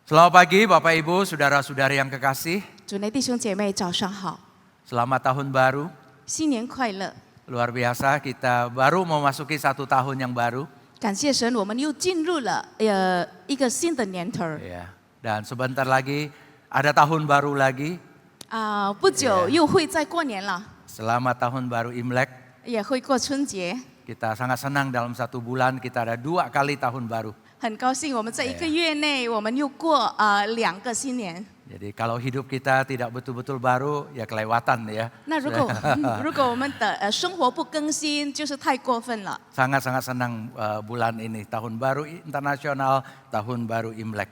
Selamat pagi Bapak Ibu, Saudara-saudari yang kekasih. 主内弟兄姐妹早上好， Selamat tahun baru. 新年快乐！ Luar biasa, kita baru memasuki satu tahun yang baru. 感谢神，我们又进入了一个新的年头。 Ya, dan sebentar lagi ada tahun baru lagi. 不久又会再过年了， Selamat tahun baru Imlek. 也会过春节。 Kita sangat senang dalam satu bulan kita ada 2 kali tahun baru. 很高兴，我们在1个月内，我们又过2个新年。 Jadi kalau hidup kita tidak betul-betul baru, ya kelewatan ya. 那如果我们的生活不更新，就是太过分了。 Sangat-sangat senang bulan ini, tahun baru internasional, tahun baru Imlek.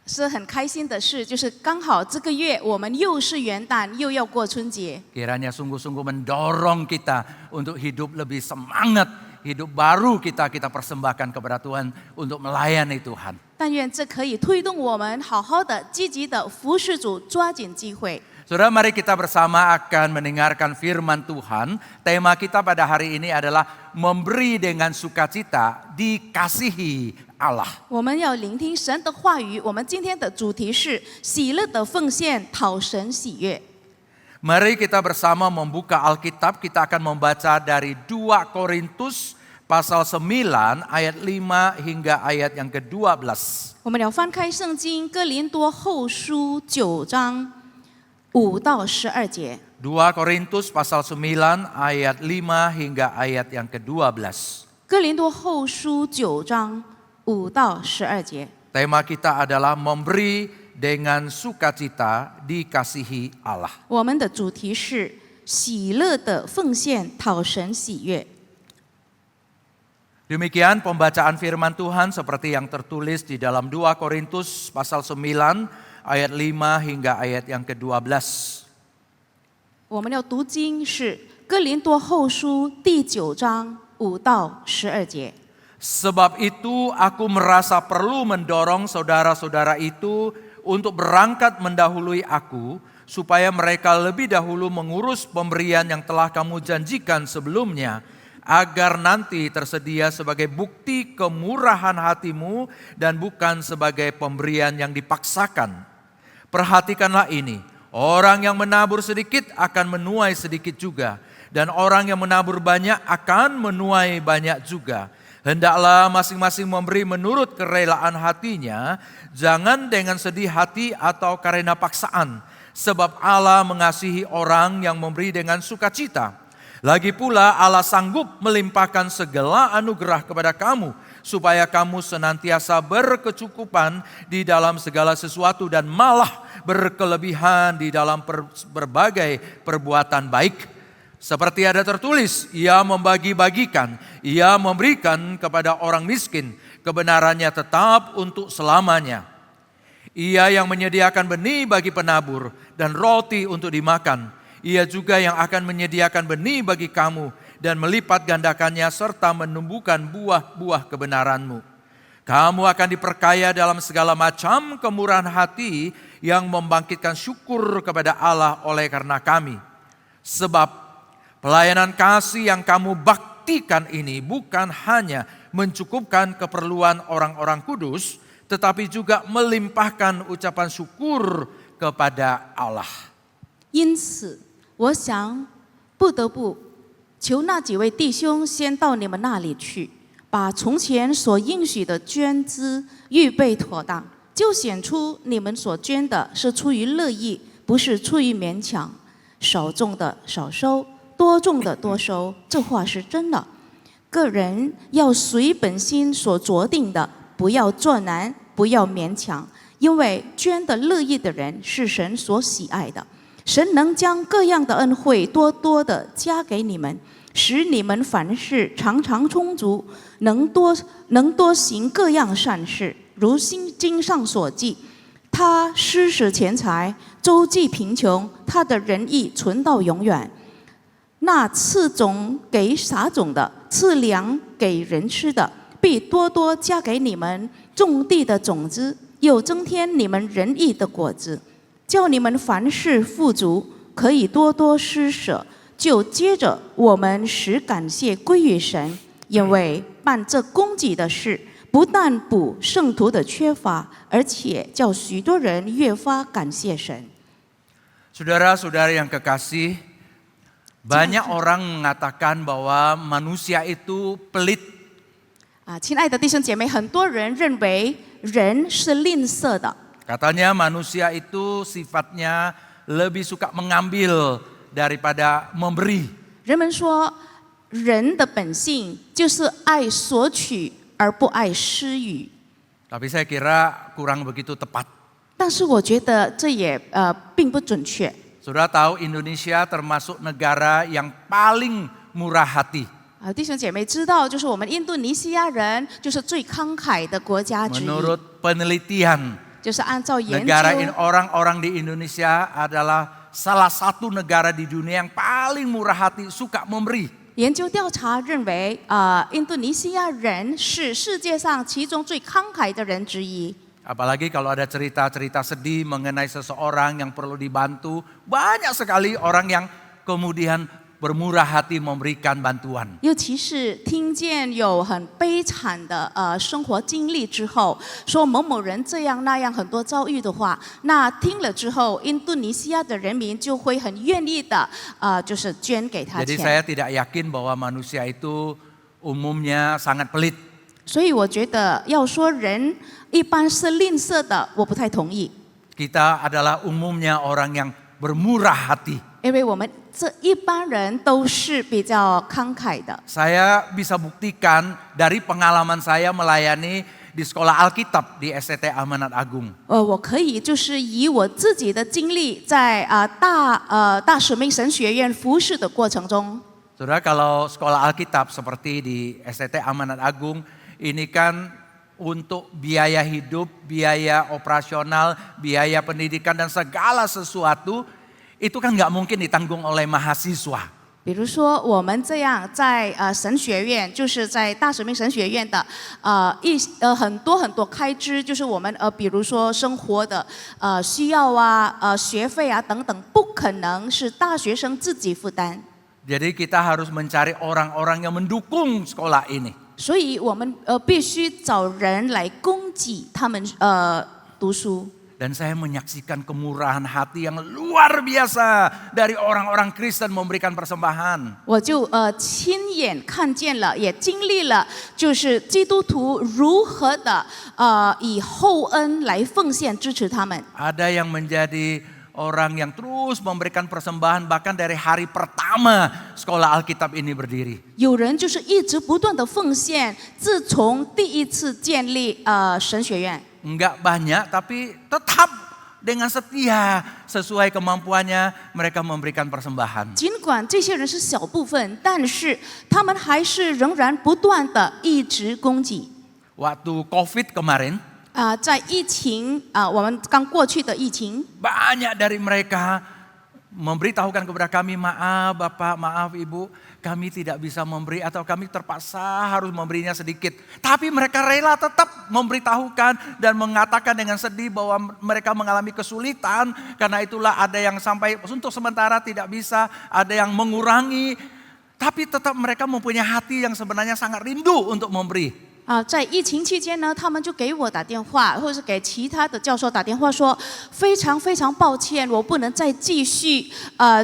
是很开心的事，就是刚好这个月我们又是元旦，又要过春节。 Kiranya sungguh-sungguh mendorong kita untuk hidup lebih semangat, hidup baru kita persembahkan kepada Tuhan untuk melayani Tuhan. 但愿这可以推动我们好好的、积极的服侍主，抓紧机会。 Saudara, mari kita bersama akan mendengarkan firman Tuhan. Tema kita pada hari ini adalah memberi dengan sukacita, dikasihi Allah. 我们要聆听神的话语。我们今天的主题是喜乐的奉献，讨神喜悦。 Mari kita bersama membuka Alkitab. Kita akan membaca dari 2 Korintus pasal 9 ayat 5 hingga ayat yang ke-12. 我们要翻开圣经哥林多后书9章5到12节。 2 Korintus pasal 9 ayat 5 hingga ayat yang ke-12. 哥林多后书9章5到12节。 Tema kita adalah memberi dengan sukacita, dikasihi Allah. 我们的主题是喜乐的奉献，讨神喜悦。 Demikian pembacaan firman Tuhan seperti yang tertulis di dalam 2 Korintus pasal 9 ayat 5 hingga ayat yang ke-12. 我们要读经是哥林多后书第9章5到12节。 Sebab itu aku merasa perlu mendorong saudara-saudara itu untuk berangkat mendahului aku, supaya mereka lebih dahulu mengurus pemberian yang telah kamu janjikan sebelumnya, agar nanti tersedia sebagai bukti kemurahan hatimu dan bukan sebagai pemberian yang dipaksakan. Perhatikanlah ini, orang yang menabur sedikit akan menuai sedikit juga, dan orang yang menabur banyak akan menuai banyak juga. Hendaklah masing-masing memberi menurut kerelaan hatinya, jangan dengan sedih hati atau karena paksaan, sebab Allah mengasihi orang yang memberi dengan sukacita. Lagi pula Allah sanggup melimpahkan segala anugerah kepada kamu, supaya kamu senantiasa berkecukupan di dalam segala sesuatu dan malah berkelebihan di dalam berbagai perbuatan baik. Seperti ada tertulis, ia membagi-bagikan, ia memberikan kepada orang miskin, kebenarannya tetap untuk selamanya. Ia yang menyediakan benih bagi penabur dan roti untuk dimakan. Ia juga yang akan menyediakan benih bagi kamu dan melipat gandakannya serta menumbuhkan buah-buah kebenaranmu. Kamu akan diperkaya dalam segala macam kemurahan hati yang membangkitkan syukur kepada Allah oleh karena kami. Sebab pelayanan kasih yang kamu baktikan ini bukan hanya mencukupkan keperluan orang-orang kudus, tetapi juga melimpahkan ucapan syukur kepada Allah. 因此，我想不得不求那几位弟兄先到你们那里去，把从前所应许的捐资预备妥当，就显出你们所捐的是出于乐意，不是出于勉强。少种的少收，多种的多收，这话是真的。个人要随本心所酌定的，不要作难，不要勉强，因为捐的乐意的人是神所喜爱的。神能将各样的恩惠多多的加给你们，使你们凡事常常充足，能多行各样善事。如经上所记，他施舍钱财，周济贫穷，他的仁义存到永远。那赐种给撒种的，赐粮给人吃的，必多多加给你们种地的种子，又增添你们仁义的果子，叫你们凡事富足，可以多多施舍。就接着我们使感谢归于神，因为办这供给的事，不但补圣徒的缺乏，而且叫许多人越发感谢神。 Saudara-saudara yang kekasih, banyak orang mengatakan bahwa manusia itu pelit. 亲爱的弟兄姐妹，很多人认为人是吝啬的。 Katanya manusia itu sifatnya lebih suka mengambil daripada memberi. 人们说，人的本性就是爱索取而不爱施予。 Tapi saya kira kurang begitu tepat. 但是我觉得这也并不准确。 Saudara tahu Indonesia termasuk negara yang paling murah hati. 弟兄姐妹知道，就是我们印度尼西亚人就是最慷慨的国家之一。 Menurut penelitian, 就是按照研 negara 究， orang-orang di Indonesia adalah salah satu negara di dunia yang paling murah hati, suka memberi. 研究调查认为，印度尼西亚人是世界上其中最慷慨的人之一。 Apalagi kalau ada cerita-cerita sedih mengenai seseorang yang perlu dibantu, banyak sekali orang yang kemudian bermurah hati memberikan bantuan. 尤其是听见有很悲惨的生活经历之后，说某某人这样那样很多遭遇的话，那听了之后，印度尼西亚的人民就会很愿意的就是捐给他 Jadi 钱。 saya tidak yakin bahwa manusia itu umumnya sangat pelit. 所以我觉得要说人一般是吝啬的，我不太同意， Kita adalah umumnya orang yang bermurah hati. 因为我们这一般人都是比较慷慨的。 Saya bisa buktikan dari pengalaman saya melayani di sekolah Alkitab di STT Amanat Agung. 我可以就是以我自己的经历，在大使命神学院服侍的过程中， Saudara, kalau sekolah Alkitab seperti di STT Amanat Agung, ini kan untuk biaya hidup, biaya operasional, biaya pendidikan dan segala sesuatu itu kan nggak mungkin ditanggung oleh mahasiswa. 比如说我们这样在神学院，就是在大使命神学院的很多开支，就是我们比如说生活的需要学费啊等等，不可能是大学生自己负担。 Jadi kita harus mencari orang-orang yang mendukung sekolah ini. 所以我们必须找人来供给他们读书。 Dan saya menyaksikan kemurahan hati yang luar biasa dari orang-orang Kristen memberikan persembahan. 我就亲眼看见了，也经历了，就是基督徒如何的以厚恩来奉献支持他们。 Ada yang menjadi orang yang terus memberikan persembahan bahkan dari hari pertama sekolah Alkitab ini berdiri. 有人就是一直不断的奉献，自从第一次建立神学院。 Enggak banyak tapi tetap dengan setia sesuai kemampuannya mereka memberikan persembahan. 尽管这些人是小部分，但是他们还是仍然不断的一直供给。 Waktu COVID kemarin, 在疫情我们刚过去的疫情， banyak dari mereka memberitahukan kepada kami, maaf Bapak, maaf Ibu, kami tidak bisa memberi atau kami terpaksa harus memberinya sedikit. Tapi mereka rela tetap memberitahukan dan mengatakan dengan sedih bahwa mereka mengalami kesulitan. Karena itulah ada yang sampai untuk sementara tidak bisa, ada yang mengurangi. Tapi tetap mereka mempunyai hati yang sebenarnya sangat rindu untuk memberi. 在疫情期间呢，他们就给我打电话，或者是给其他的教授打电话说，非常非常抱歉，我不能再继续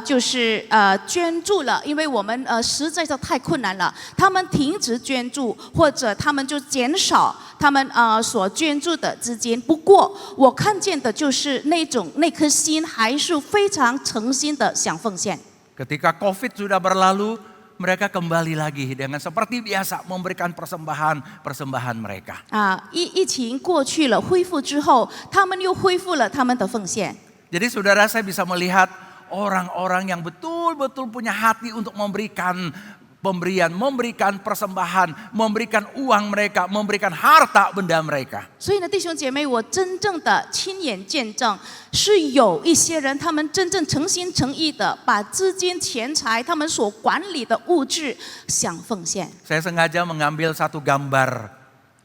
就是捐助了，因为我们实在是太困难了。他们停止捐助，或者他们就减少他们所捐助的资金。不过我看见的就是那颗心还是非常诚心的想奉献。 Ketika COVID sudah berlalu, mereka kembali lagi dengan seperti biasa memberikan persembahan mereka. 疫情过去了，恢复之后，他们又恢复了他们的奉献。 Jadi saudara, saya bisa melihat orang-orang yang betul-betul punya hati untuk memberikan pemberian, memberikan persembahan, memberikan uang mereka, memberikan harta benda mereka. 所以呢，弟兄姐妹，我真正的亲眼见证，是有一些人，他们真正诚心诚意的把资金、钱财、他们所管理的物质想奉献。 Saya sengaja mengambil satu gambar.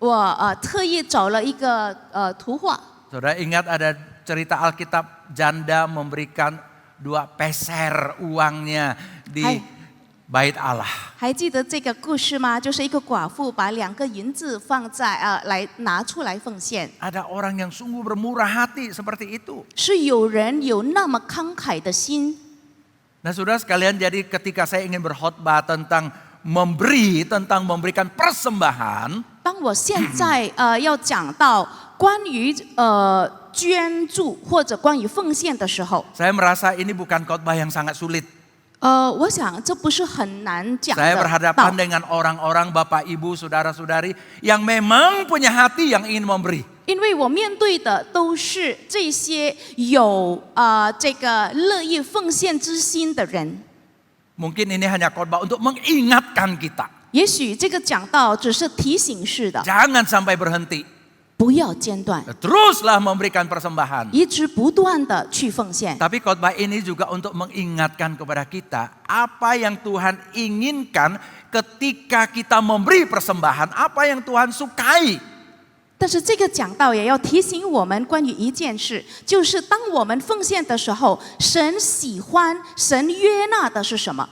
我特意找了一个图画。 Saudara ingat ada cerita Alkitab janda memberikan 2 peser uangnya bait Allah. 还记得这个故事吗？就是一个寡妇把2个银子放在来拿出来奉献。 Ada orang yang sungguh bermurah hati seperti itu. 是有人有那么慷慨的心。 Nah saudara sekalian, jadi ketika saya ingin berkhotbah tentang memberi, tentang memberikan persembahan, 当我现在要讲到关于捐助或者关于奉献的时候， saya merasa ini bukan khotbah yang sangat sulit. 我想这不是很难讲 Saya 的 berhadapan 道， dengan orang-orang, Bapak Ibu, Saudara-saudari yang memang punya hati yang ingin memberi. 因为我面对的都是这些有这个乐意奉献之心的人。 Mungkin ini hanya khotbah untuk mengingatkan kita. 也许这个讲道只是提醒式的， Jangan sampai berhenti. 不要间断， Teruslah memberikan persembahan. 一直不断的去奉献。 Tapi khotbah ini juga untuk mengingatkan kepada kita apa yang Tuhan inginkan ketika kita memberi persembahan, apa yang Tuhan sukai. 但是这个讲道也要提醒我们关于一件事，就是当我们奉献的时候，神喜欢、神悦纳的是什么？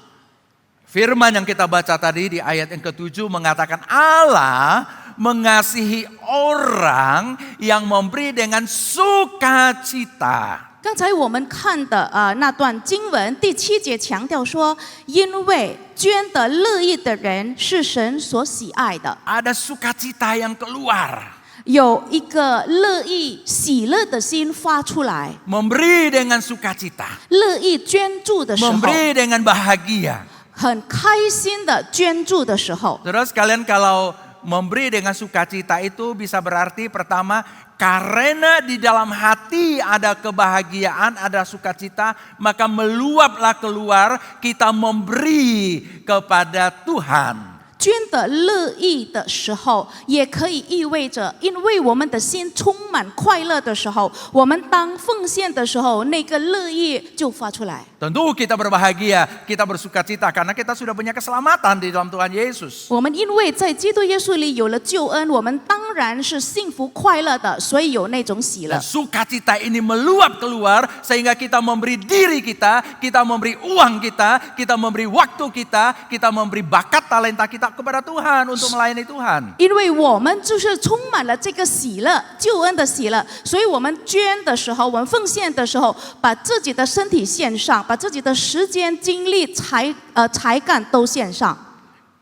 Firman yang kita baca tadi di ayat yang ke-7 mengatakan Allah mengasihi orang yang memberi dengan sukacita. 刚才我们看的那段经文第7节强调说，因为捐的乐意的人是神所喜爱的， Ada sukacita yang keluar. 有一个乐意喜乐的心发出来， Memberi dengan sukacita. 乐意捐助的时候， Memberi dengan bahagia. 很开心的捐助的时候， Saudara sekalian, kalau memberi dengan sukacita itu bisa berarti pertama, karena di dalam hati ada kebahagiaan, ada sukacita, maka meluaplah keluar kita memberi kepada Tuhan. 捐的乐意的时候，也可以意味着，因为我们的心充满快乐的时候，我们当奉献的时候，那个乐意就发出来。 Tentu kita berbahagia, kita bersukacita karena kita sudah punya keselamatan di dalam Tuhan Yesus. 我们因为在基督耶稣里有了救恩，我们当然是幸福快乐的，所以有那种喜乐 Dan。sukacita ini meluap keluar sehingga kita memberi diri kita, kita memberi uang kita, kita memberi waktu kita memberi bakat talenta kita kepada Tuhan untuk melayani Tuhan. 因为我们就是充满了这个喜乐，救恩的喜乐，所以我们捐的时候，我们奉献的时候，把自己的身体献上，把自己的时间、精力、才干都献上。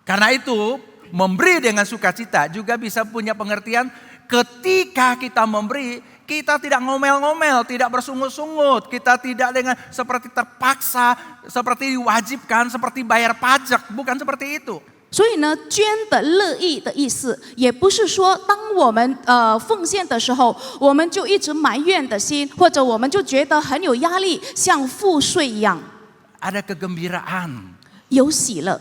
Karena itu memberi dengan sukacita juga bisa punya pengertian ketika kita memberi, kita tidak ngomel-ngomel, tidak bersungut-sungut, kita tidak dengan seperti terpaksa, seperti diwajibkan, seperti bayar pajak, bukan seperti itu. 所以呢，捐的乐意的意思，也不是说当我们奉献的时候，我们就一直埋怨的心，或者我们就觉得很有压力，像付税一样。 Ada kegembiraan. 有喜乐。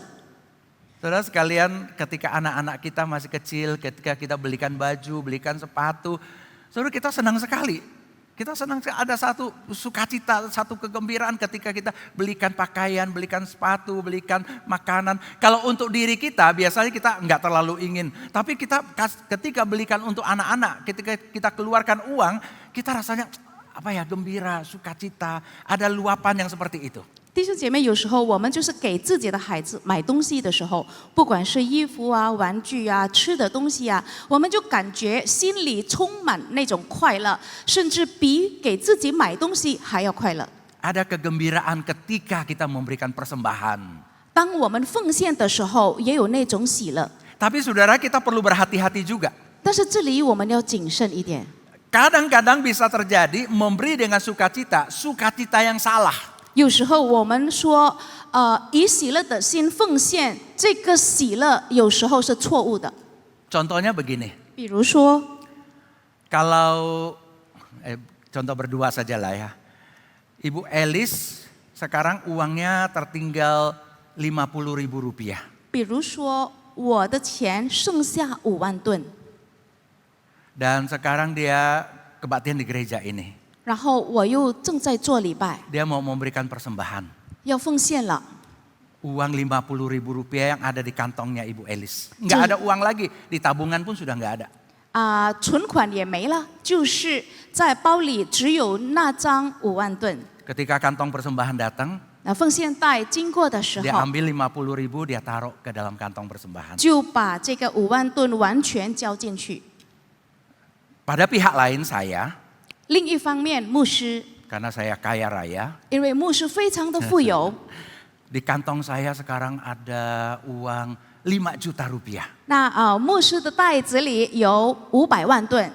Saudara sekalian, ketika anak-anak kita masih kecil, ketika kita belikan baju, belikan sepatu, saudara kita senang sekali. Kita senang ada satu sukacita, satu kegembiraan ketika kita belikan pakaian, belikan sepatu, belikan makanan. Kalau untuk diri kita biasanya kita enggak terlalu ingin. Tapi kita ketika belikan untuk anak-anak, ketika kita keluarkan uang, kita rasanya apa ya, gembira, sukacita, ada luapan yang seperti itu. 弟兄姐妹，有时候我们就是给自己的孩子买东西的时候，不管是衣服啊、玩具啊、吃的东西啊，我们就感觉心里充满那种快乐，甚至比给自己买东西还要快乐。 Ada kegembiraan ketika kita memberikan persembahan. 当我们奉献的时候，也有那种喜乐。 Tapi saudara, kita perlu berhati-hati juga. 但是这里我们要谨慎一点。 Kadang-kadang bisa terjadi memberi dengan sukacita, sukacita yang salah. 有时候我们说，以喜乐的心奉献，这个喜乐有时候是错误的。 Contohnya begini, 比如说， kalau contoh berdua saja lah ya. Ibu Elis sekarang uangnya tertinggal 50.000 rupiah. 比如说我的钱剩下5万吨， Dan sekarang dia kebaktian di gereja ini. 然后我又正在做礼拜， Dia mau memberikan persembahan. 要奉献了。 Uang 50.000 rupiah yang ada di kantongnya Ibu Elis. Nggak ada uang lagi, di tabungan pun sudah nggak ada. 存款也没了，就是在包里只有那张5万吨。 Ketika kantong persembahan datang, 奉献袋经过的时 Dia 候， ambil 50.000, dia taruh ke dalam kantong persembahan. 就把这个5万吨完全交进去。 Pada pihak lain saya, 另一方面，牧师 karena saya kaya raya, 因为牧师非常的富有， di kantong saya sekarang ada uang 5 juta rupiah. 那牧师的袋子里有500万吨，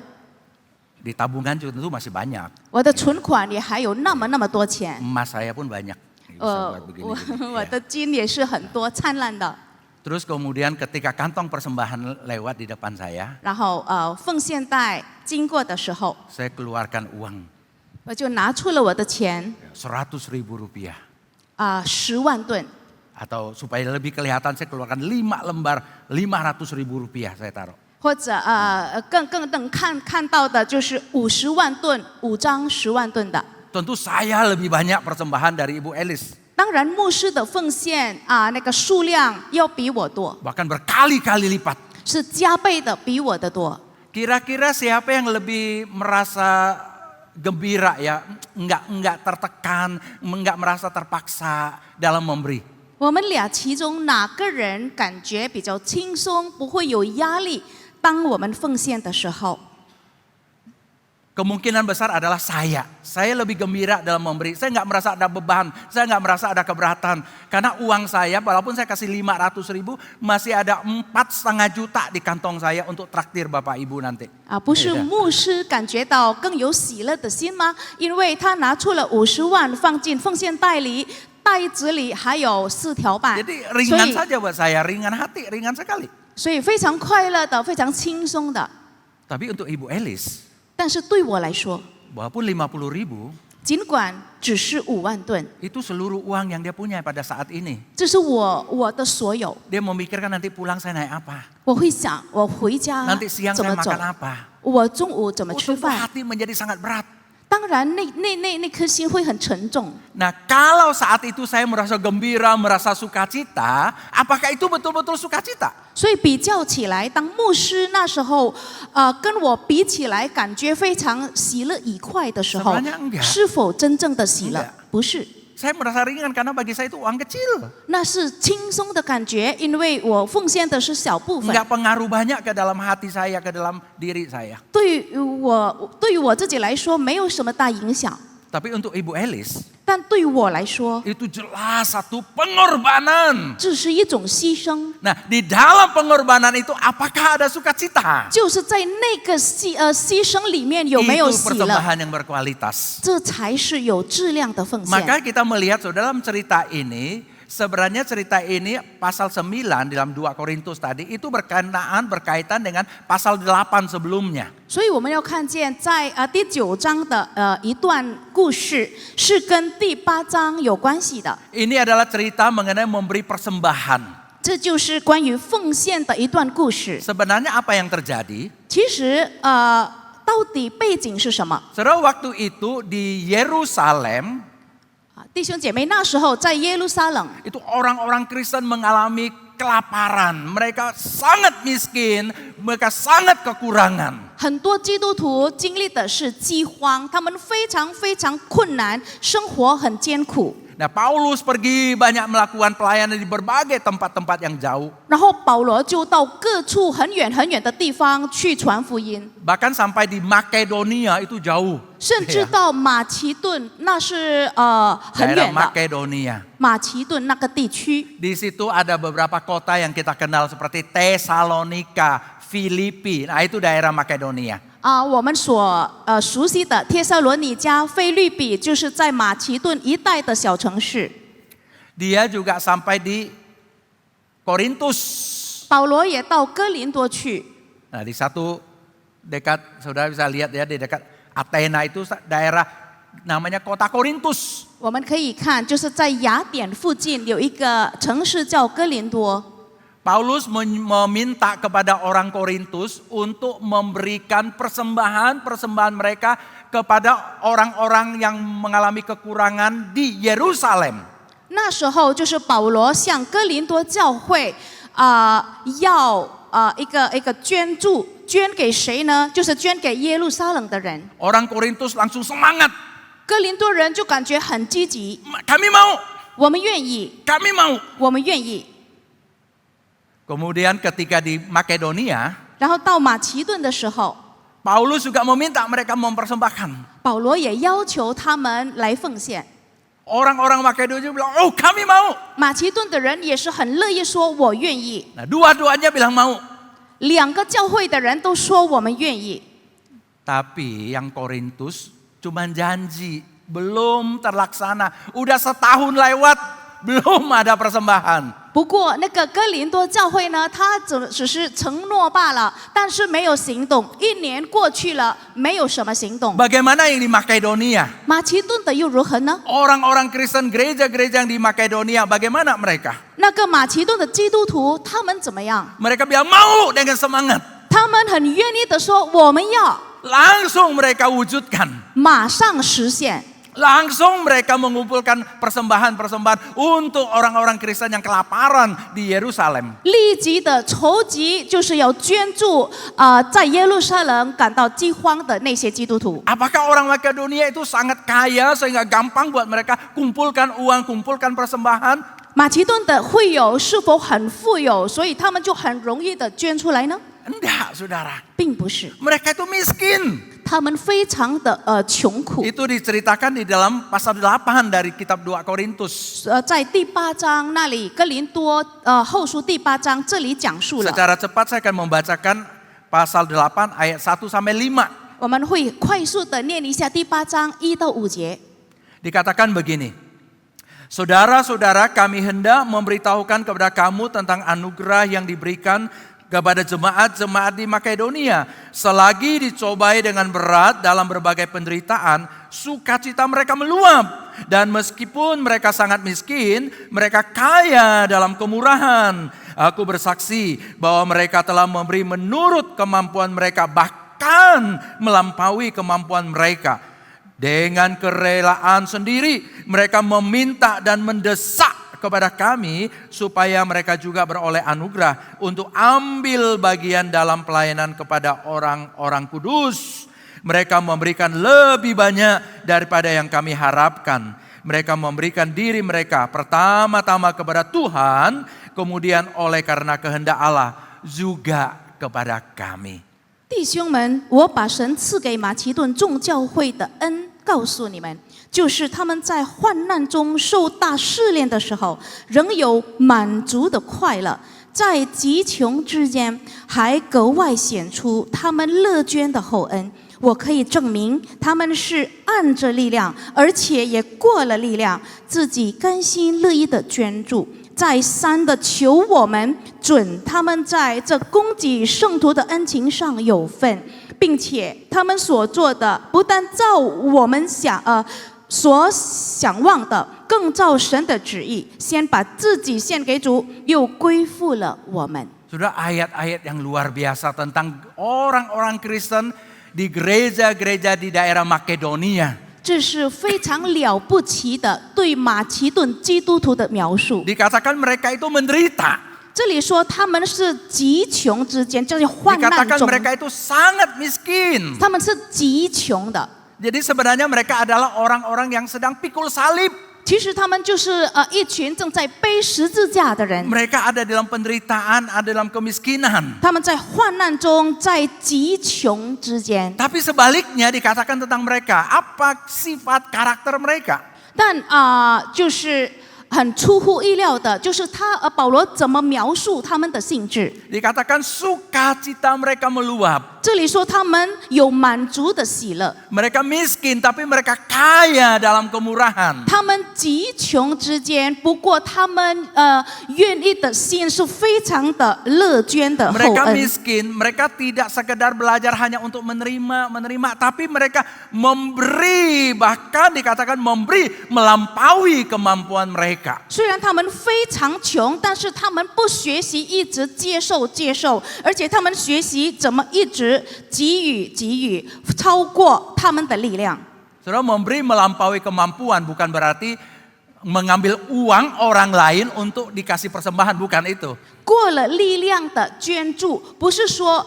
Di tabungan juga tentu masih banyak. 我的存款也还有那么多钱， Emas saya pun banyak. Bisa buat begini-gini, 我 ya. 的金也是很多灿烂的。 Terus kemudian ketika kantong persembahan lewat di depan saya, 然后奉献袋经过的时候， saya keluarkan uang 我就拿出了我的钱 100.000 rupiah. 10万吨， Atau supaya lebih kelihatan saya keluarkan 5 lembar 500.000 rupiah saya taruh. 或者更能看到的就是50万吨，5张10万吨的。 Tentu saya lebih banyak persembahan dari Ibu Elis. 当然，牧师的奉献那个数量要比我多， Bahkan berkali-kali lipat. 是加倍的比我的多。 Kira-kira siapa yang lebih merasa gembira ya, enggak tertekan, enggak merasa terpaksa dalam memberi? 我们俩其中哪个人感觉比较轻松，不会有压力？当我们奉献的时候， Kemungkinan besar adalah saya. Saya lebih gembira dalam memberi. Saya enggak merasa ada beban, saya enggak merasa ada keberatan. Karena uang saya, walaupun saya kasih 500.000, masih ada 4,5 juta di kantong saya untuk traktir Bapak Ibu nanti. 不是牧师感觉到更有喜乐的心吗？因为他拿出了50万放进奉献袋里，袋子里还有4条半， Jadi ringan saja buat saya, ringan hati, ringan sekali. 所以非常快乐的，非常轻松的。 Tapi untuk Ibu Elis, 但是对我来说， walaupun 50.000, 尽管只是5万吨， itu seluruh uang yang dia punya pada saat ini. 这是我的所有。 Dia memikirkan nanti pulang saya naik apa, 我会想，我回家 nanti siang 怎 saya 么走， makan apa. 我中午怎么 Oh, 吃 tentu 饭。 hati menjadi sangat berat. 当然，那颗心会很沉重。 Nah, kalau saat itu saya merasa gembira, merasa sukacita, apakah itu betul-betul sukacita? 所以比较起来，当牧师那时候，跟我比起来，感觉非常喜乐愉快的时候 Sebenarnya enggak， 是否真正的喜乐 enggak？ 不是， Saya merasa ringan karena bagi saya itu uang kecil. 那是轻松的感觉，因为我奉献的是小部分。 Enggak pengaruh banyak ke dalam hati saya, ke dalam diri saya. 对于我自己来说，没有什么大影响。 Tapi untuk Ibu Elis, 但对于我来说， itu jelas satu pengorbanan. 这是一种牺牲， Nah, di dalam pengorbanan itu apakah ada sukacita? 就是在那个牺牲里面有没有 Itu 喜乐， persembahan yang berkualitas. 这才是有质量的奉献。 Maka kita melihat saudara dalam cerita ini, sebenarnya cerita ini pasal 9 dalam 2 Korintus tadi itu berkaitan dengan pasal 8 sebelumnya. 所以我们要看见在第9章的一段故事是跟第8章有关系的， Ini adalah cerita mengenai memberi persembahan. 这就是关于奉献的一段故事。 Sebenarnya apa yang terjadi? 其实到底背景是什么？ Saudara, waktu itu di Yerusalem 弟兄姐妹，那时候在耶路撒冷， itu orang-orang Kristen mengalami kelaparan. Mereka sangat miskin, mereka sangat kekurangan. 很多基督徒经历的是饥荒，他们非常非常困难，生活很艰苦。 Nah, Paulus pergi banyak melakukan pelayanan di berbagai tempat-tempat yang jauh. 然后保罗就到各处很远很远的地方去传福音， Bahkan sampai di Makedonia itu jauh. 甚至到马其顿，那是很 Daerah 远的 Makedonia. 马其顿那个地区。 Di situ ada beberapa kota yang kita kenal seperti Tesalonika, Filipi. Nah, itu daerah Makedonia. 我们所熟悉的帖撒罗尼迦、菲律比，就是在马其顿一带的小城市。 Dia juga sampai di Korintus. 保罗也到哥林多去。 Nah, di satu dekat, saudara bisa lihat ya, di dekat Athena itu daerah namanya kota Korintus. 我们可以看，就是在雅典附近有一个城市叫哥林多。 Paulus meminta kepada orang Korintus untuk memberikan persembahan mereka kepada orang-orang yang mengalami kekurangan di Yerusalem. 那时候就是保罗向哥林多教会要一个捐助，捐给谁呢？就是捐给耶路撒冷的人。 Orang Korintus langsung semangat. 哥林多人就感觉很积极， Kami mau. 我们愿意， kami mau. 我们愿意。 Kemudian ketika di Makedonia, 然后到马其顿的时候， Paulus juga meminta mereka mempersembahkan. 保罗也要求他们来奉献。 Orang-orang Makedonia bilang, oh kami mau. 马其顿的人也是很乐意说我愿意， Nah, dua-duanya bilang mau. 两个教会的人都说我们愿意。 Tapi yang Korintus cuma janji, belum terlaksana. Udah setahun lewat, belum ada persembahan. 不过那个哥林多教会呢，他只是承诺罢了，但是没有行动。一年过去了，没有什么行动。 Bagaimana yang di Makedonia? 马其顿的又如何呢？ Orang-orang Kristen gereja-gereja yang di Makedonia, bagaimana mereka? 那个马其顿的基督徒，他们怎么样？ Mereka bilang mau dengan semangat. 他们很愿意的说，我们要 Langsung mereka wujudkan. 马上实现。 Langsung mereka mengumpulkan persembahan-persembahan untuk orang-orang Kristen yang kelaparan di Yerusalem. 立即的筹集就是要捐助在耶路撒冷感到饥荒的那些基督徒。 Apakah orang Makedonia itu sangat kaya sehingga gampang buat mereka kumpulkan uang, kumpulkan persembahan? 马其顿的会友是否很富有，所以他们就很容易的捐出来呢？ Enggak, saudara. 并不是， Mereka itu miskin. 他们非常的穷苦。 Itu diceritakan di dalam pasal 8 dari kitab 2 Korintus. 在第8章那里，哥林多后书第8章这里讲述了。 Secara cepat saya akan membacakan pasal 8 ayat 1 sampai 5. 我们会快速的念一下第8章1到5节。 Dikatakan begini. Saudara-saudara, kami hendak memberitahukan kepada kamu tentang anugerah yang diberikan kepada jemaat-jemaat di Makedonia. Selagi dicobai dengan berat dalam berbagai penderitaan, sukacita mereka meluap. Dan meskipun mereka sangat miskin, mereka kaya dalam kemurahan. Aku bersaksi bahwa mereka telah memberi menurut kemampuan mereka, bahkan melampaui kemampuan mereka. Dengan kerelaan sendiri, mereka meminta dan mendesak kepada kami supaya mereka juga beroleh anugerah untuk ambil bagian dalam pelayanan kepada orang-orang kudus. Mereka memberikan lebih banyak daripada yang kami harapkan. Mereka memberikan diri mereka pertama-tama kepada Tuhan, kemudian oleh karena kehendak Allah juga kepada kami. 弟兄们，我把神赐给马其顿众教会的恩告诉你们，就是他们在患难中受大试炼的时候，仍有满足的快乐，在极穷之间还格外显出他们乐捐的厚恩。我可以证明，他们是按着力量，而且也过了力量，自己甘心乐意的捐助。再三的求我们准他们在这供给圣徒的恩情上有份，并且他们所做的不但照我们所想望的，更照神的旨意，先把自己献给主，又归附了我们。 Sudah ayat-ayat yang luar biasa tentang orang-orang Kristen di gereja-gereja di daerah Makedonia. 这是非常了不起的对马其顿基督徒的描述。 Dikatakan mereka itu menderita. 这里说他们是极穷之间，就是患难 Dikatakan 中， mereka itu sangat miskin. 他们是极穷的。 Jadi sebenarnya mereka adalah orang-orang yang sedang pikul salib. 其实他们就是一群正在背十字架的人， Mereka ada dalam penderitaan, ada dalam kemiskinan. 他们在患难中，在极穷之间。 Tapi sebaliknya dikatakan tentang mereka, apa sifat karakter mereka? 但就是很出乎意料的，就是保罗怎么描述他们的性质？ Dikatakan sukacita mereka meluap. 这里说他们有满足的喜乐， Mereka miskin tapi mereka kaya dalam kemurahan. 他们极穷之间，不过他们愿意的心是非常的乐捐的厚 Mereka 恩。 miskin, mereka tidak sekedar belajar hanya untuk menerima, tapi mereka memberi, bahkan dikatakan memberi melampaui kemampuan mereka. 虽然他们非常穷，但是他们不学习一直接受，而且他们学习怎么一直给予，超过他们的力量。 Saudara, memberi melampaui kemampuan bukan berarti mengambil uang orang lain untuk dikasih persembahan, bukan itu. 过了力量的捐助，不是说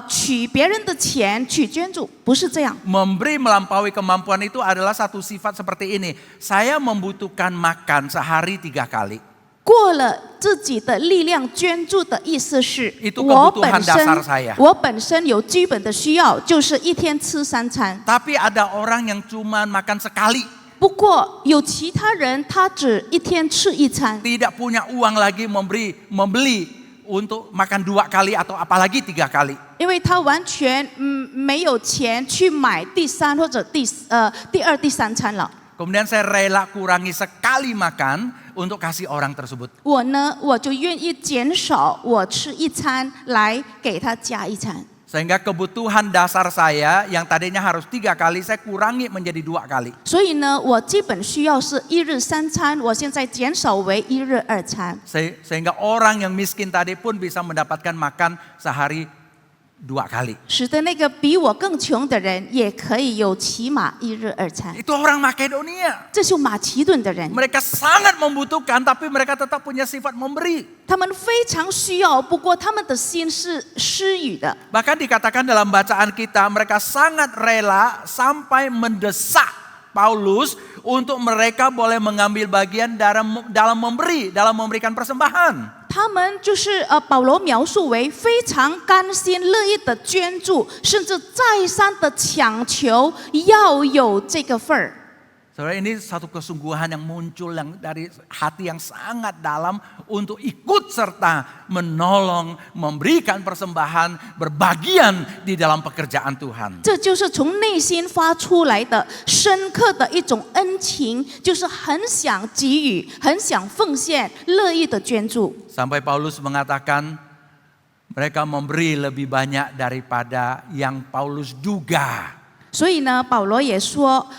取别人的钱去捐助，不是这样。 Memberi melampaui kemampuan itu adalah satu sifat seperti ini. Saya membutuhkan makan sehari 3 kali. 过了自己的力量捐助的意思是 Itu 我 kebutuhan 本 dasar 身 saya. 我本身有基本的需要，就是一天吃3餐。 Tapi ada orang yang cuma makan sekali. 不过有其他人他只一天吃1餐， Tidak punya uang lagi membeli untuk makan 2 kali atau apalagi 3 kali. 因为他完全没有钱去买第3或者第2、第3餐了。 Kemudian saya rela kurangi sekali makan untuk kasih orang tersebut. 我呢，我就愿意减少我吃1餐来给他加1餐。 Sehingga kebutuhan dasar saya yang tadinya harus 3 kali, saya kurangi menjadi 2 kali. 所以呢，我基本需要是1日3餐，我现在减少为1日2餐。 Sehingga orang yang miskin tadi pun bisa mendapatkan makan sehari 2 kali. 使得那个比我更穷的人也可以有起码1日2餐。 Itu orang Makedonia. 这是马其顿的人， Mereka sangat membutuhkan, tapi mereka tetap punya sifat memberi. 他们非常需要，不过他们的心是施予的。 Bahkan dikatakan dalam bacaan kita, mereka sangat rela sampai mendesak Paulus untuk mereka boleh mengambil bagian dalam memberikan persembahan. 他们就是保罗描述为非常甘心乐意的捐助，甚至再三的强求要有这个份儿。 Saudara, ini satu kesungguhan yang muncul yang dari hati yang sangat dalam untuk ikut serta menolong, memberikan persembahan, berbagian di dalam pekerjaan Tuhan. 这就是从内心发出来的深刻的一种恩情，就是很想给予、很想奉献、乐意的捐助。 Sampai Paulus mengatakan mereka memberi lebih banyak daripada yang Paulus duga. 所以呢，保罗也说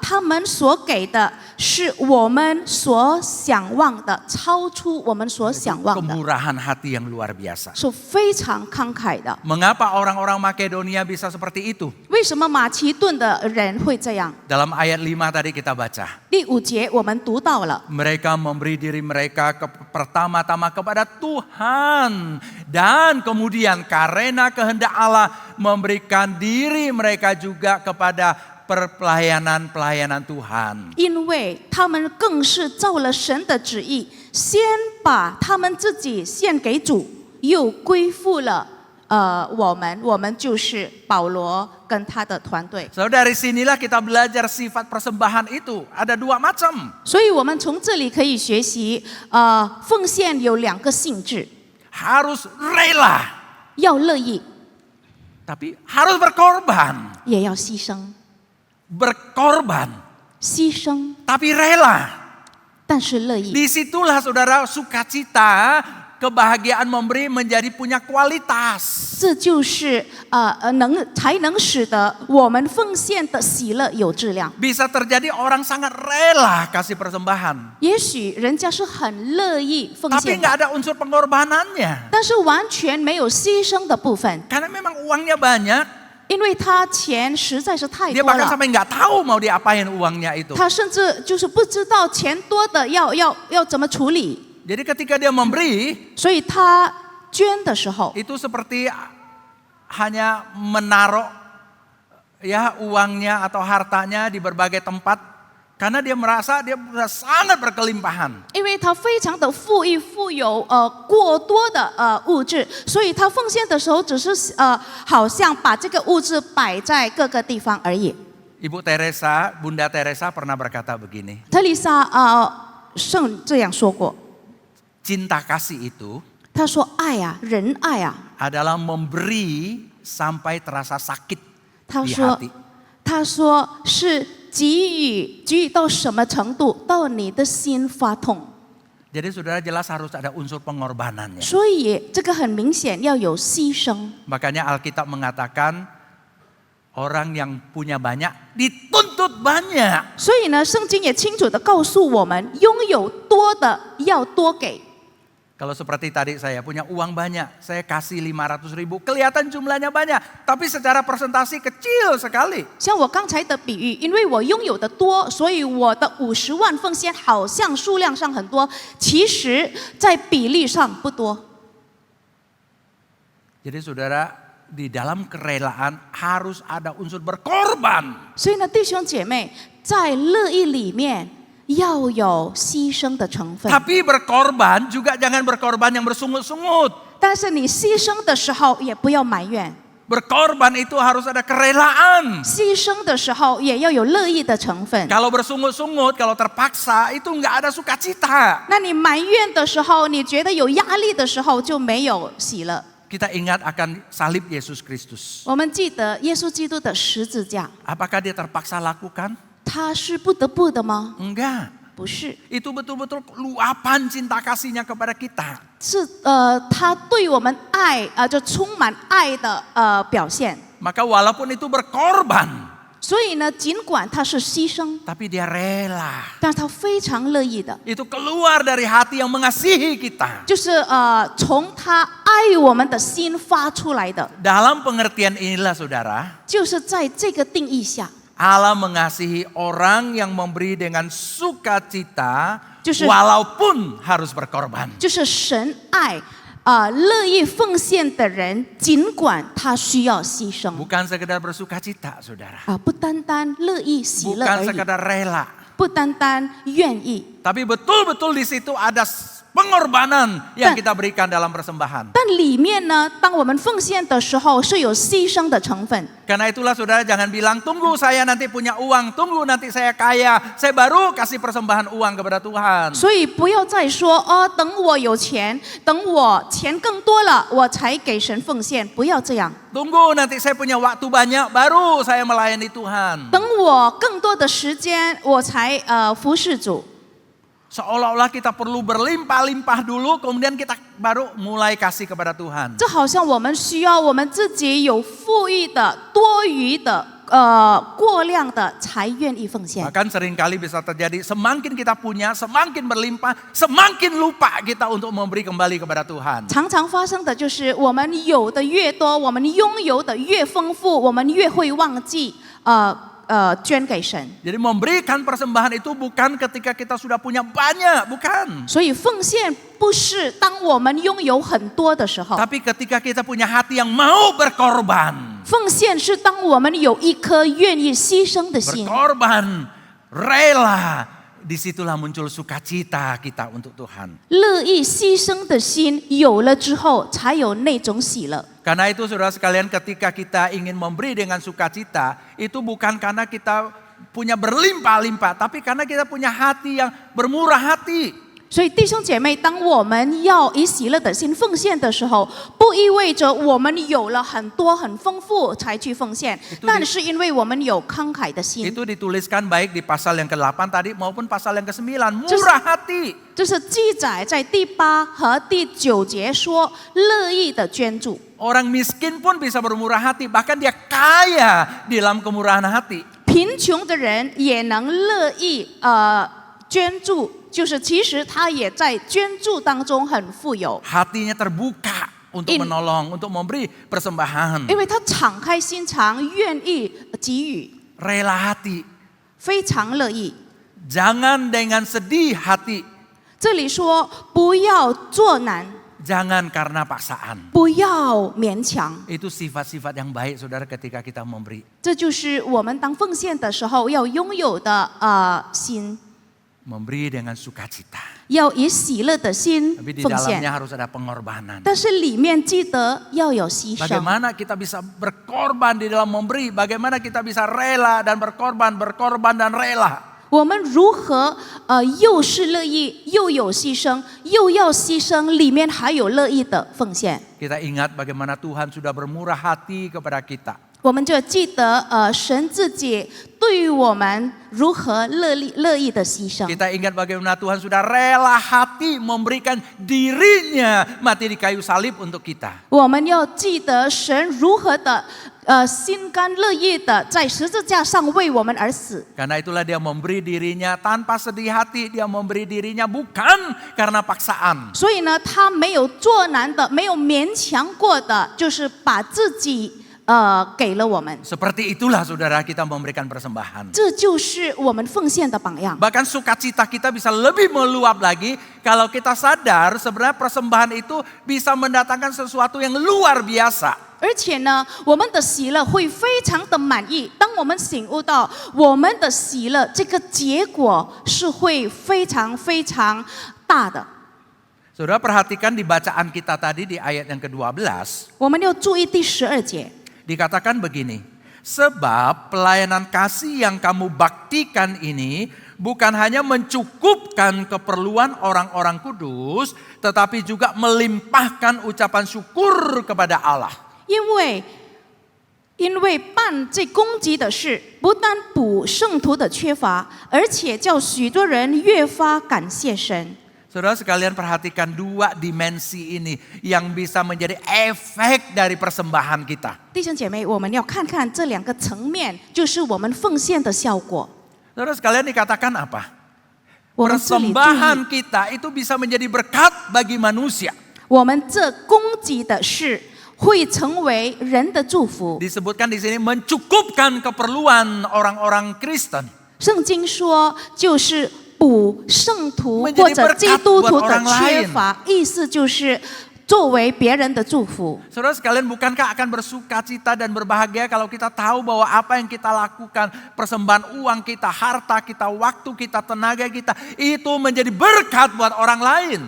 他们所给的是我们所想望的，超出我们所想望的， Kemurahan hati yang luar biasa. 是非常慷慨的。 Mengapa orang-orang Makedonia bisa seperti itu? 为什么马其顿的人会这样？ Dalam ayat 5 tadi kita baca. 第5节我们读到了， Mereka memberi diri mereka pertama-tama kepada Tuhan. Dan kemudian karena kehendak Allah memberikan diri mereka juga kepada pelayanan Tuhan. 因为他们更是照了神的旨意，先把他们自己献给主，又归附了我们就是保罗跟他的团队。 So dari sinilah kita belajar sifat persembahan itu. Ada 2 macam. 所以我们从这里可以学习，奉献有2个性质， Harus rela. 要乐意， Tapi harus berkorban. 也要牺牲， Berkorban. 牺牲， Tapi rela. 但是乐意。 Disitulah saudara sukacita, kebahagiaan memberi menjadi punya kualitas. 这就是才能使得我们奉献的喜乐有质量。 Bisa terjadi orang sangat rela kasih persembahan. 也许人家是很乐意奉 Tapi 献 nggak 的， ada unsur pengorbanannya. 但是完全没有牺牲的部分， Karena memang uangnya banyak. 因为他钱实在是太 Dia 多 bahkan 了， sampai nggak tahu mau diapain uangnya itu. 他甚至就是不知道钱多的要怎么处理， Jadi ketika dia memberi, 所以他捐的时候， itu seperti hanya menaruh ya uangnya atau hartanya di berbagai tempat. Karena dia merasa dia sangat berkelimpahan. 因为他非常的富裕，富有过多的物质，所以他奉献的时候只是好像把这个物质摆在各个地方而已。 Ibu Teresa, Bunda Teresa pernah berkata begini. 特丽莎圣这样说过， Cinta kasih itu 她说爱啊，仁爱啊， adalah memberi sampai terasa sakit 她 di 说 hati. 她说是给予到什么程度，到你的心发痛。 Jadi saudara jelas harus ada unsur pengorbanannya. 所以这个很明显要有牺牲。 Makanya Alkitab mengatakan orang yang punya banyak dituntut banyak. 所以呢，圣经也清楚的告诉我们，拥有多的要多给。Kalau seperti tadi saya punya uang banyak, saya kasih 500.000, kelihatan jumlahnya banyak, tapi secara presentasi kecil sekali. 像我刚才的比喻，因为我拥有的多，所以我的50万奉献好像数量上很多，其实在比例上不多。 Jadi saudara, di dalam kerelaan harus ada unsur berkorban. 所以呢，弟兄姐妹，在乐意里面要有牺牲的成分。 Tapi berkorban juga jangan berkorban yang bersungut-sungut. 但是你牺牲的时候也不要埋怨， Berkorban itu harus ada kerelaan. 牺牲的时候也要有乐意的成分。 Kalau bersungut-sungut, kalau terpaksa itu nggak ada sukacita. 那你埋怨的时候，你觉得有压力的时候，就没有喜乐。 Kita ingat akan salib Yesus Kristus. 我们记得耶稣基督的十字架， Apakah dia terpaksa lakukan? 他是不得不的吗？ Enggak. 不是， Itu betul-betul luapan cinta kasihnya kepada kita. 是他对我们爱就充满爱的表现。 Maka walaupun itu berkorban, 所以呢，尽管他是牺牲， tapi dia rela. 但是他非常乐意的， Itu keluar dari hati yang mengasihi kita. 就是从他爱我们的心发出来的， Dalam pengertian inilah saudara, 就是在这个定义下， Allah mengasihi orang yang memberi dengan sukacita, 就是 walaupun harus berkorban. 就是神爱乐意奉献的人，尽管他需要牺牲 Bukan sekedar bersukacita, saudara. 不单单乐意喜乐 Bukan 而已， sekedar rela. 不单单愿意。 Tapi betul-betul di situ ada pengorbanan yang Dan- kita berikan dalam persembahan. 但里面呢，当我们奉献的时候，是有牺牲的成分。 Karena itulah saudara jangan bilang, tunggu saya nanti punya uang, tunggu nanti saya kaya, saya baru kasih persembahan uang kepada Tuhan. 所以不要再说等我有钱，等我钱更多了，我才给神奉献。不要这样， Tunggu nanti saya punya waktu banyak, baru saya melayani Tuhan. 等我更多的时间，我才服侍主。 Seolah-olah kita perlu berlimpah-limpah dulu, kemudian kita baru mulai kasih kepada Tuhan. 这好像我们需要我们自己有富裕的、多余的、过量的，才愿意奉献。 Bahkan seringkali bisa terjadi, semakin kita punya, semakin berlimpah, semakin lupa kita untuk memberi kembali kepada Tuhan. 常常发生的就是我们有的越多，我们拥有的越丰富，我们越会忘记捐给神。 Jadi memberikan persembahan itu bukan ketika kita sudah punya banyak, bukan. 所以奉献不是当我们拥有很多的时候， Tapi ketika kita punya hati yang mau berkorban. 奉献是当我们有一颗愿意牺牲的心， Berkorban, rela. Disitulah muncul sukacita kita untuk Tuhan. 乐意牺牲的心有了之后，才有那种喜乐。 Karena itu saudara sekalian, ketika kita ingin memberi dengan sukacita, itu bukan karena kita punya berlimpah-limpah, tapi karena kita punya hati yang bermurah hati. 所以弟兄姐妹，当我们要以喜乐的心奉献的时候，不意味着我们有了很多很丰富才去奉献，但是因为我们有慷慨的心， Itu dituliskan baik di pasal yang ke-8 tadi maupun pasal yang ke-9, murah hati. 这是记载在第8和第9节说乐意的捐助。 Orang miskin pun bisa bermurah hati, bahkan dia kaya di dalam kemurahan hati. 贫穷的人也能乐意捐助，就是其实他也在捐助当中很富有， Hatinya terbuka untuk menolong, untuk memberi persembahan. 因为他敞开心肠，愿意给予， Rela hati. 非常乐意。 Jangan dengan sedih hati. 这里说不要作难， Jangan karena paksaan. 不要勉强， Itu sifat-sifat yang baik saudara ketika kita memberi. 这就是我们当奉献的时候要拥有的心， Memberi dengan sukacita. 要以喜乐的心 Tapi di 奉 dalamnya 献， harus ada pengorbanan. 但是里面记得要有牺牲。 Bagaimana kita bisa berkorban di dalam memberi? Bagaimana kita bisa rela dan berkorban dan rela? 我们如何又是乐意，又有牺牲，又要牺牲，里面还有乐意的奉献。 Kita ingat bagaimana Tuhan sudah bermurah hati kepada kita. 我们就记得神自己对于我们如何乐意的牺牲。 Kita ingat bagaimana Tuhan sudah rela hati memberikan dirinya mati di kayu salib untuk kita. 我们要记得神如何的心甘乐意的在十字架上为我们而死。 Karena itulah dia memberi dirinya tanpa sedih hati, dia memberi dirinya bukan karena paksaan. 所以呢，他没有作难的，没有勉强过的，就是把自己给了我们。 Seperti itulah saudara kita memberikan persembahan. 这就是我们奉献的榜样。 Bahkan sukacita kita bisa lebih meluap lagi kalau kita sadar sebenarnya persembahan itu bisa mendatangkan sesuatu yang luar biasa. 而且呢，我们的喜乐会非常的满意。当我们醒悟到我们的喜乐，这个结果是会非常非常大的。 Saudara perhatikan di bacaan kita tadi di ayat yang ke-12. 我们要注意第12节， Dikatakan begini, sebab pelayanan kasih yang kamu baktikan ini bukan hanya mencukupkan keperluan orang-orang kudus, tetapi juga melimpahkan ucapan syukur kepada Allah. 因为办这供给的事，不但补圣徒的缺乏，而且叫许多人越发感谢神。 Saudara sekalian perhatikan dua dimensi ini yang bisa menjadi efek dari persembahan kita. 弟兄姐妹，我们要看看这两个层面，就是我们奉献的效果。 Saudara sekalian dikatakan apa? 我们这里注意 Persembahan kita itu bisa menjadi berkat bagi manusia. 我们这供给的事会成为人的祝福。 Disebutkan di sini mencukupkan keperluan orang-orang Kristen. 圣经说，就是补圣徒 Menjadi 或者基督徒的 berkat buat orang 缺乏，意思就是作为别人的祝福。 Saudara sekalian, bukankah akan bersukacita dan berbahagia kalau kita tahu bahwa apa yang kita lakukan, persembahan uang kita, harta kita, waktu kita, tenaga kita, itu menjadi berkat buat orang lain.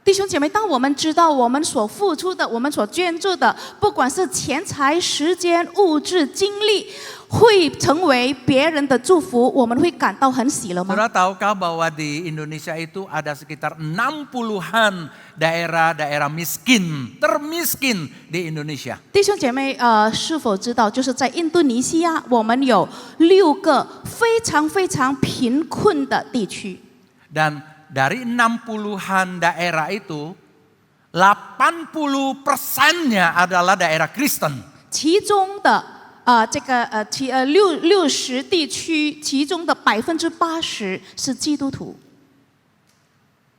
弟兄姐妹，当我们知道我们所付出的、我们所捐助的，不管是钱财、时间、物质、精力，会成为别人的祝福，我们会感到很喜乐吗？ Saudara tahukah bahwa di Indonesia itu ada sekitar 60-an daerah-daerah miskin, termiskin di Indonesia. 弟兄姐妹，是否知道，就是在印度尼西亚，我们有6个非常非常贫困的地区。 Dan dari 60-an daerah itu, 80%-nya adalah daerah Kristen. 其中的60地区，其中的80%是基督徒，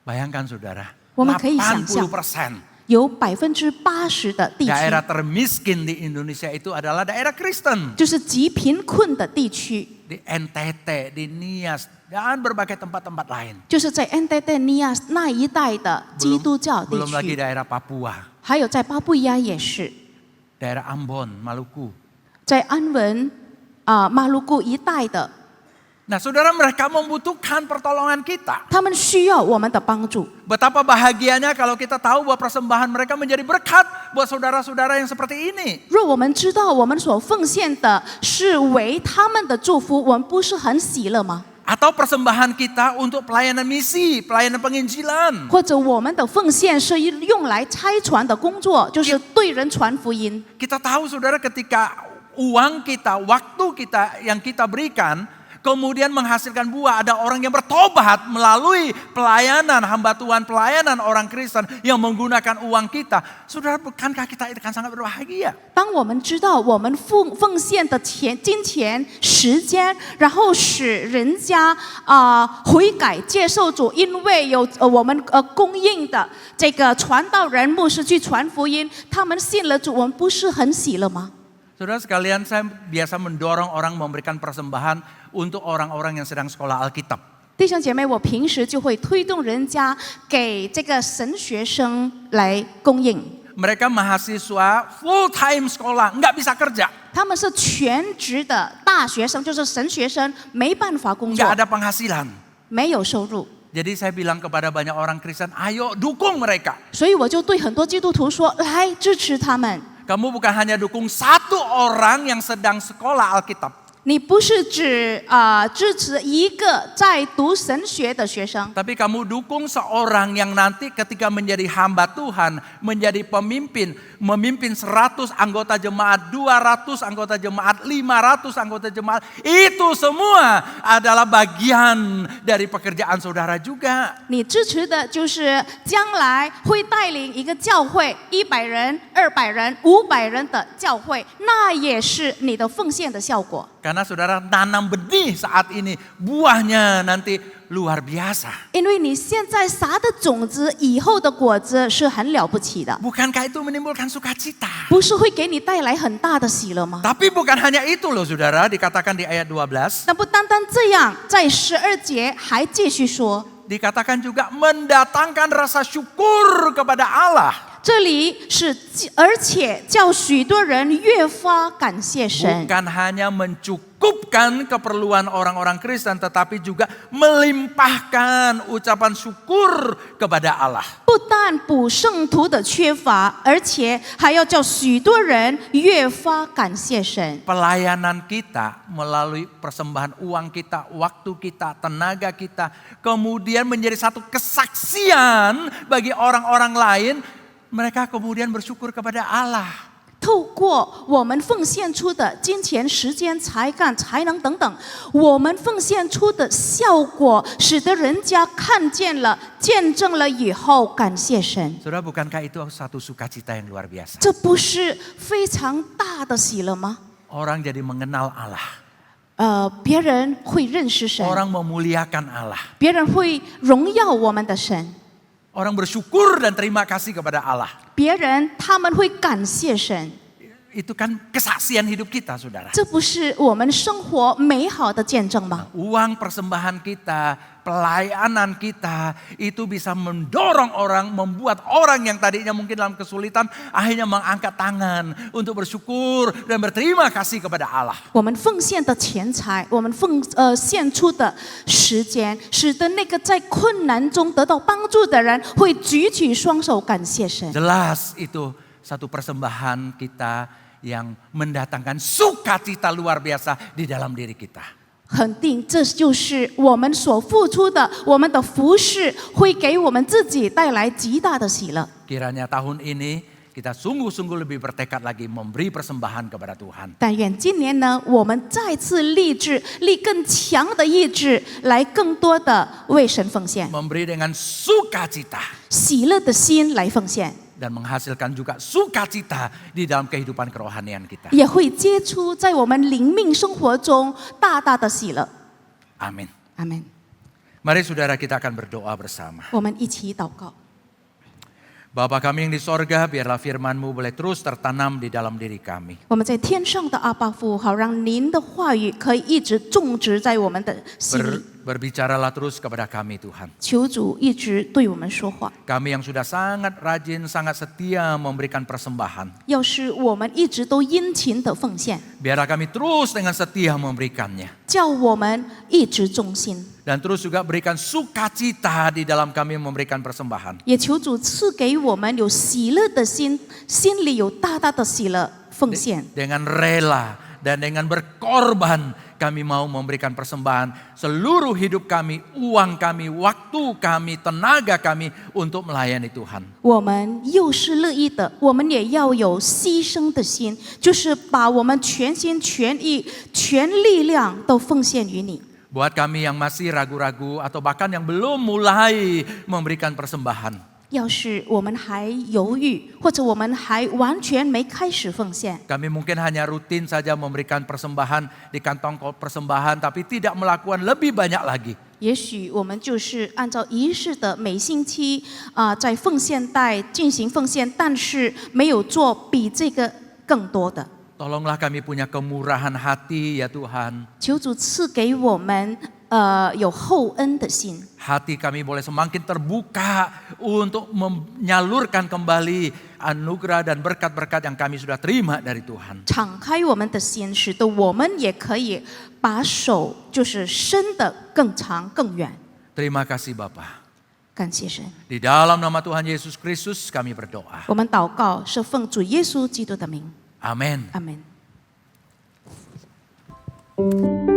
Bayangkan saudara, 我们可以想象， 80%. 有80%的地区 Daerah termiskin di Indonesia itu adalah daerah Kristen. 就是极贫困的地区， Di NTT, di Nias, dan berbagai tempat-tempat lain. 就是在 NTT Nias 那一带的基督教地 Belum lagi 区， daerah Papua, 还有在巴布亚也是， daerah Ambon, Maluku. 在安文马鲁古一带的， Nah saudara, mereka membutuhkan pertolongan kita. 他们需要我们的帮助。 Betapa bahagianya kalau kita tahu bahwa persembahan mereka menjadi berkat buat saudara-saudara yang seperti ini. 若我们知道我们所奉献的是为他们的祝福，我们不是很喜乐吗？ Atau persembahan kita untuk pelayanan misi, pelayanan penginjilan. 或者我们的奉献是用来差传的工作，就是对人传福音。 Kita tahu saudara, ketika uang kita, waktu kita yang kita berikan, kemudian menghasilkan buah, ada orang yang bertobat melalui pelayanan hamba Tuhan, pelayanan orang Kristen yang menggunakan uang kita. Saudara, bukankah kita akan sangat berbahagia? 当我们知道我们奉献的金钱、时间，然后使人家悔改接受主，因为有我们供应的这个传道人、牧师去传福音，他们信了主，我们不是很喜乐吗？ Saudara sekalian, saya biasa mendorong orang memberikan persembahan untuk orang-orang yang sedang sekolah Alkitab. 弟兄姐妹，我平时就会推动人家给这个神学生来供应。 Mereka mahasiswa full time sekolah, nggak bisa kerja, 他们是全职的大学生，就是神学生，没办法工作 nggak，ada penghasilan. 没有收入。 Jadi saya bilang kepada banyak orang Kristen, ayo dukung mereka. 所以我就对很多基督徒说：“来支持他们。” Kamu bukan hanya dukung satu orang yang sedang sekolah Alkitab. 你不是只支持一个在读神学的学生， Tapi kamu dukung seorang yang nanti ketika menjadi hamba Tuhan, menjadi pemimpin, memimpin 100 anggota jemaat, 200 anggota jemaat, 500 anggota jemaat. Itu semua adalah bagian dari pekerjaan saudara juga. 你支持的就是将来会带领一个教会100人、200人、500人的教会，那也是你的奉献的效果。 Karena saudara nanam benih saat ini, buahnya nanti luar biasa. 因为你现在撒的种子，以后的果子是很了不起的， Bukankah itu menimbulkan sukacita? 不是会给你带来很大的喜乐吗？ Tapi bukan hanya itu loh saudara, dikatakan di ayat 12. 但不单单这样，在12节还继续说， Dikatakan juga mendatangkan rasa syukur kepada Allah. 这里是而且叫许多人越发感谢神。 Bukan hanya mencukupkan keperluan orang-orang Kristen, tetapi juga melimpahkan ucapan syukur kepada Allah. 不但补圣徒的缺乏，而且还要叫许多人越发感谢神。 Pelayanan kita melalui persembahan uang kita, waktu kita, tenaga kita, kemudian menjadi satu kesaksian bagi orang-orang lain, mereka kemudian bersyukur kepada Allah. 透过我们奉献出的金钱、时间、才干、才能等等，我们奉献出的效果，使得人家看见了、见证了以后，感谢神。 Saudara, bukankah itu satu sukacita yang luar biasa? 这不是非常大的喜乐吗？ Orang jadi mengenal Allah. 别人会认识神， Orang memuliakan Allah. 别人会荣耀我们的神， Orang bersyukur dan terima kasih kepada Allah. 别人他们会感谢神。 Itu kan kesaksian hidup kita, saudara. 这不是我们生活美好的见证吗？ Uang persembahan kita, pelayanan kita, itu bisa mendorong orang, membuat orang yang tadinya mungkin dalam kesulitan, akhirnya mengangkat tangan untuk bersyukur dan berterima kasih kepada Allah. 我们奉献的钱财，我们献出的时间，使得那个在困难中得到帮助的人会举起双手感谢神。 Jelas itu satu persembahan kita yang mendatangkan sukacita luar biasa di dalam diri kita. 肯定这就是我们所付出的，我们的服事会给我们自己带来极大的喜乐。 Kiranya tahun ini kita sungguh-sungguh lebih bertekad lagi memberi persembahan kepada Tuhan. 但愿今年呢，我们再次立志，立更强的意志，来更多的为神奉献， Memberi dengan sukacita. 喜乐的心来奉献， Dan menghasilkan juga sukacita di dalam kehidupan kerohanian kita. 也会结出在我们灵命生活中大大的喜乐。 Amin. 阿门。 Mari saudara kita akan berdoa bersama. 我们一起祷告。 Bapa kami yang di sorga, biarlah firman-Mu boleh terus tertanam di dalam diri kami. 我们在天上的阿爸父，好让您的话语可以一直种植在我们的心里。 Berbicaralah terus kepada kami Tuhan. 求主一直对我们说话。 Kami yang sudah sangat rajin, sangat setia memberikan persembahan. 要是我们一直都殷勤的奉献， Biarlah kami terus dengan setia memberikannya. 叫我们一直忠心。 Dan terus juga berikan sukacita di dalam kami memberikan persembahan. 也求主赐给我们有喜乐的心，心里有大大的喜乐奉献。 Dengan rela dan dengan berkorban kami mau memberikan persembahan seluruh hidup kami, uang kami, waktu kami, tenaga kami untuk melayani Tuhan. 我们又是乐意的，我们也要有牺牲的心，就是把我们全心全意、全力量都奉献于你。 Buat kami yang masih ragu-ragu atau bahkan yang belum mulai memberikan persembahan. 要是我们还犹豫，或者我们还完全没开始奉献， Kami mungkin hanya rutin saja memberikan persembahan di kantong persembahan tapi tidak melakukan lebih banyak lagi. 也许我们就是按照仪式的每星期在奉献袋进行奉献，但是没有做比这个更多的。 Tolonglah kami punya kemurahan hati ya Tuhan. 求主赐给我们有厚恩的心， Hati kami boleh semakin terbuka untuk menyalurkan kembali anugerah dan berkat-berkat yang kami sudah terima dari Tuhan. 敞开我们的心，使得我们也可以把手就是伸得更长更远。 Terima kasih Bapa. 感谢神， Di dalam nama Tuhan Yesus Kristus kami berdoa. 我们祷告是奉主耶稣基督的名， Amin. 阿门。拜。